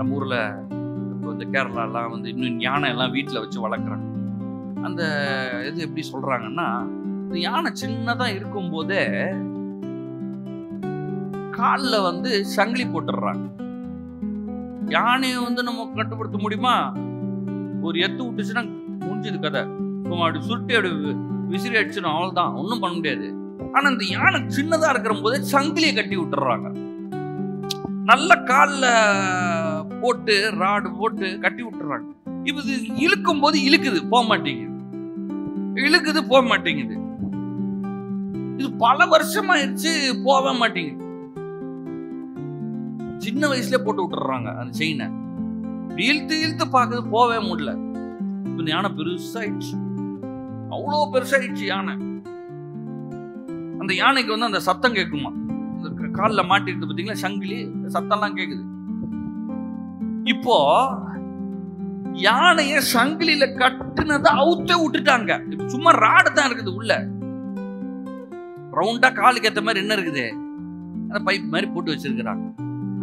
நம்ம ஊர்ல இந்த கேரளாலாம் வந்து இன்னும் யானை எல்லாம் வீட்டுல வச்சு வளர்க்குறாங்க. அந்த இது எப்படி சொல்றாங்கன்னா, இந்த யானை சின்னதா இருக்கும் போதே காலில் வந்து சங்கிலி போட்டுடுறாங்க. யானையை வந்து நம்ம கட்டுப்படுத்த முடியுமா? ஒரு எத்து விட்டுச்சுன்னா முடிஞ்சது கதை. அப்படி சுருட்டி அப்படி விசிறி அடிச்சிடும், அவ்வளவுதான், ஒன்றும் பண்ண முடியாது. ஆனா இந்த யானை சின்னதா இருக்கிற போதே சங்கிலியை கட்டி விட்டுறாங்க. நல்ல காலில் போட்டு ராடு போட்டு கட்டி விட்டுறாங்க. இப்ப இது இழுக்கும் போது இழுக்குது, போக மாட்டேங்குது, இழுக்குது, போக மாட்டேங்குது. இது பல வருஷமாயிருச்சு, போக மாட்டேங்குது. சின்ன வயசுல போட்டு விட்டுறாங்க அந்த செயினை. இழுத்து இழுத்து பார்க்குது, போவே முடியல. இந்த யானை பெருசாயிடுச்சு, அவ்வளோ பெருசாயிடுச்சு யானை. அந்த யானைக்கு வந்து அந்த சத்தம் கேட்குமா, காலில் மாட்டிருக்கு பார்த்தீங்களா சங்கிலி, சத்தம்லாம் கேட்குது. இப்போ யானைய சங்கிலியில கட்டுனதை அவுத்தே விட்டுட்டாங்க. இப்ப சும்மா ராடு தான் இருக்குது, உள்ள ரவுண்டா காலுக்கு ஏற்ற மாதிரி என்ன இருக்குது, அந்த பைப் மாதிரி போட்டு வச்சிருக்கிறாங்க.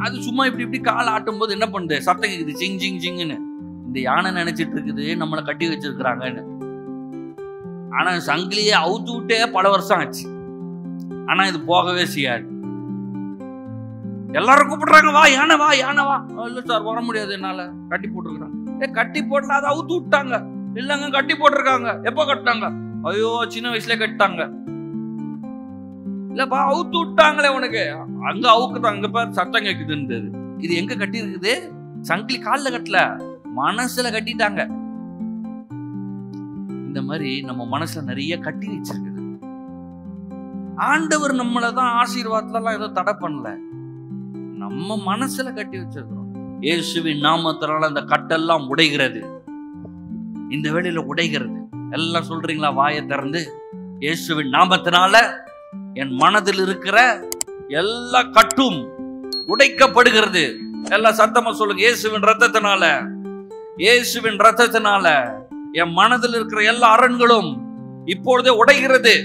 அது சும்மா இப்படி இப்படி கால் ஆட்டும் போது என்ன பண்ணுது, சத்தம் கேக்குது, சிங் சிங் சிங்னு. இந்த யானை நினைச்சிட்டு இருக்குது நம்மளை கட்டி வச்சிருக்கிறாங்கன்னு. ஆனா சங்கிலியை அவுத்து விட்டே பல வருஷம் ஆச்சு. ஆனா இது போகவே செய்யாது. எல்லாரும் கூப்பிடுறாங்க, வா யானை வா யானை வா. இல்ல சார் வர முடியாது, என்னால கட்டி போட்டுருக்காங்க. கட்டி போடல, அதை அவுத்து விட்டாங்க. இல்லங்க கட்டி போட்டிருக்காங்க. எப்ப கட்டினாங்க? ஐயோ சின்ன வயசுல கட்டாங்க. இல்லப்பா அவுத்து விட்டாங்களே உனக்கு. அங்க அவுக்குதான், அங்க பாரு சத்தம் கேக்குதுன்றது. இது எங்க கட்டி இருக்குது? சங்கிலி காலில் கட்டல, மனசுல கட்டிட்டாங்க. இந்த மாதிரி நம்ம மனசுல நிறைய கட்டி வச்சிருக்குது. ஆண்டவர் நம்மளதான் ஆசீர்வாதத்துல எல்லாம் ஏதோ தடை பண்ணல, நம்ம மனசுல கட்டி வச்சிருக்கிறோம். இயேசுவின் நாமத்தினால அந்த கட்டெல்லாம் உடைகிறது. இந்த வேளையில உடைகிறது. எல்லாம் சொல்றீங்களா? வாயை திறந்து, இயேசுவின் நாமத்தினால என் மனதில் இருக்கிற எல்லா கட்டும் உடைக்கப்படுகிறது. எல்லாம் சத்தமா சொல்லுங்க, இயேசுவின் ரத்தத்தினால, இயேசுவின் ரத்தத்தினால என் மனதில் இருக்கிற எல்லா அரண்களும் இப்பொழுதே உடைகிறது.